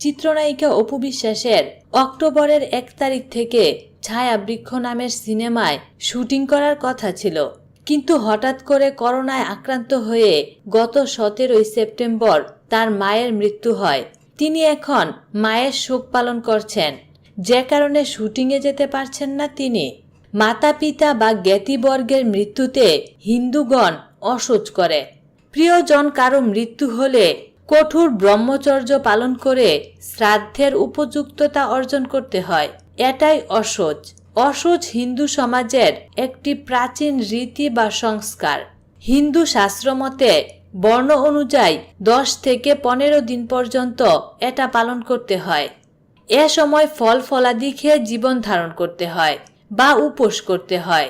চিত্রনায়িকা অপু বিশ্বাসের অক্টোবরের 1 তারিখ থেকে ছায়াবৃক্ষ নামের সিনেমায় শুটিং করার কথা ছিল, কিন্তু হঠাৎ করে করোনায় আক্রান্ত হয়ে গত 17 সেপ্টেম্বর তার মায়ের মৃত্যু হয়। তিনি এখন মায়ের শোক পালন করছেন, যে কারণে শুটিংয়ে যেতে পারছেন না তিনি। মাতা পিতা বা জ্ঞাতিবর্গের মৃত্যুতে হিন্দুগণ অসহ্য করে। প্রিয়জন কারো মৃত্যু হলে কঠোর ব্রহ্মচর্য পালন করে শ্রাদ্ধের উপযুক্ততা অর্জন করতে হয়। এটাই অসহ্য হিন্দু সমাজের একটি প্রাচীন রীতি বা সংস্কার। হিন্দু শাস্ত্রমতে বর্ণ অনুযায়ী 10 থেকে 15 দিন পর্যন্ত এটা পালন করতে হয়। এ সময় ফল ফলাদি খেয়ে জীবন ধারণ করতে হয় বা উপোস করতে হয়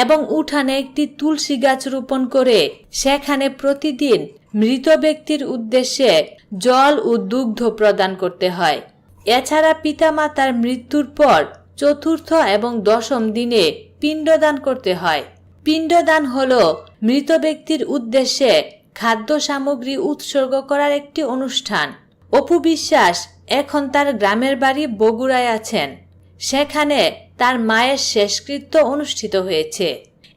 এবং উঠানে একটি তুলসী গাছ রোপণ করে সেখানে প্রতিদিন মৃত ব্যক্তির উদ্দেশ্যে জল ও দুগ্ধ প্রদান করতে হয়। এছাড়া পিতামাতার মৃত্যুর পর চতুর্থ এবং 10ম দিনে পিণ্ডদান করতে হয়। পিণ্ডদান হলো মৃত ব্যক্তির উদ্দেশ্যে খাদ্য সামগ্রী উৎসর্গ করার একটি অনুষ্ঠান। অপু বিশ্বাস এখন তার গ্রামের বাড়ি বগুড়ায় আছেন। সেখানে তার মায়ের শেষকৃত্য অনুষ্ঠিত হয়েছে।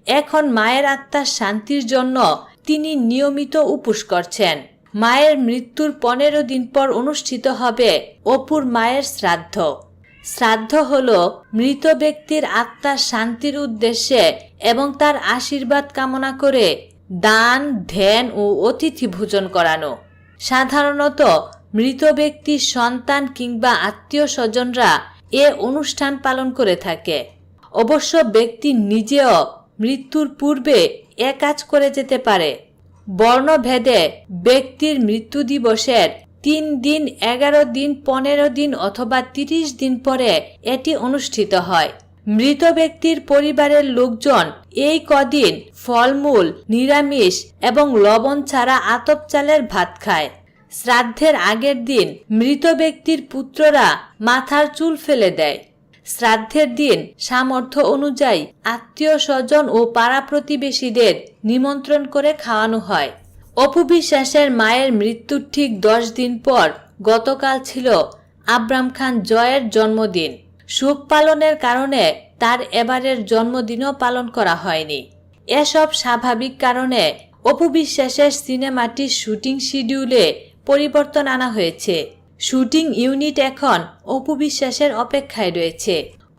এখন মায়ের আত্মার শান্তির জন্য তিনি নিয়মিত উপোস করছেন। মায়ের মৃত্যুর 15 দিন পর অনুষ্ঠিত হবে অপুর মায়ের শ্রাদ্ধ। শ্রাদ্ধ হলো মৃত ব্যক্তির আত্মার শান্তির উদ্দেশ্যে এবং তার আশীর্বাদ কামনা করে দান, ধ্যান ও অতিথি ভোজন করানো। সাধারণত মৃত ব্যক্তির সন্তান কিংবা আত্মীয় স্বজনরা এ অনুষ্ঠান পালন করে থাকে। অবশ্য ব্যক্তি নিজেও মৃত্যুর পূর্বে এ কাজ করে যেতে পারে। বর্ণভেদে ব্যক্তির মৃত্যু দিবসের 3 দিন, 11 দিন, 15 দিন অথবা 30 দিন পরে এটি অনুষ্ঠিত হয়। মৃত ব্যক্তির পরিবারের লোকজন এই কদিন ফলমূল, নিরামিষ এবং লবণ ছাড়া আতপ চালের ভাত খায়। শ্রাদ্ধের আগের দিন মৃত ব্যক্তির পুত্ররা মাথার চুল ফেলে দেয়। শ্রাদ্ধের দিন সামর্থ্য অনুযায়ী আত্মীয় স্বজন ও পাড়া প্রতিবেশীদের নিমন্ত্রণ করে খাওয়ানো হয়। অপু বিশ্বাসের মায়ের মৃত্যুর ঠিক 10 দিন পর গতকাল ছিল আব্রাম খান জয়ের জন্মদিন। শোক পালনের কারণে তার এবারের জন্মদিনও পালন করা হয়নি। এসব স্বাভাবিক কারণে অপু বিশ্বাসের সিনেমাটির শুটিং শিডিউলে পরিবর্তন আনা হয়েছে। শুটিং ইউনিট এখন অপু বিশ্বাসের অপেক্ষায় রয়েছে।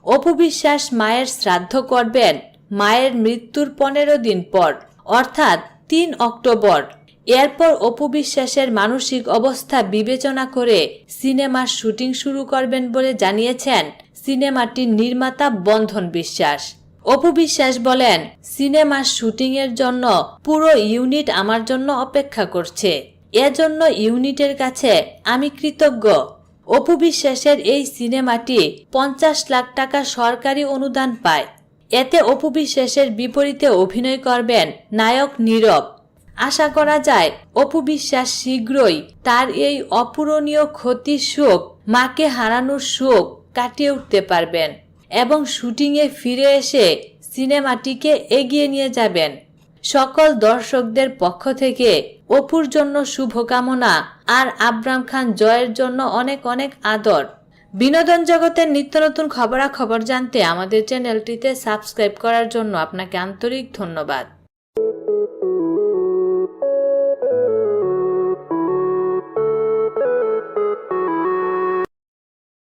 অপু বিশ্বাস মায়ের শ্রাদ্ধ করবেন মায়ের মৃত্যুর 15 দিন পর, অর্থাৎ 3 অক্টোবর। এরপর অপু বিশ্বাসের মানসিক অবস্থা বিবেচনা করে সিনেমার শুটিং শুরু করবেন বলে জানিয়েছেন সিনেমাটির নির্মাতা বন্ধন বিশ্বাস। অপু বিশ্বাস বলেন, সিনেমার শুটিংয়ের জন্য পুরো ইউনিট আমার জন্য অপেক্ষা করছে। এজন্য ইউনিটের কাছে আমি কৃতজ্ঞ। অপু বিশ্বাসের এই সিনেমাটি 50 লাখ টাকা সরকারি অনুদান পায়। এতে অপু বিশ্বাসের বিপরীতে অভিনয় করবেন নায়ক নীরব। আশা করা যায় অপু বিশ্বাস শীঘ্রই তার এই অপূরণীয় ক্ষতির শোক, মাকে হারানোর শোক কাটিয়ে উঠতে পারবেন এবং শুটিংয়ে ফিরে এসে সিনেমাটিকে এগিয়ে নিয়ে যাবেন। সকল দর্শকদের পক্ষ থেকে অপুর জন্য শুভকামনা আর আব্রাম খান জয়ের জন্য অনেক অনেক আদর। বিনোদন জগতের নিত্য নতুন খবরাখবর জানতে আমাদের চ্যানেলটিতে সাবস্ক্রাইব করার জন্য আপনাকে আন্তরিক ধন্যবাদ।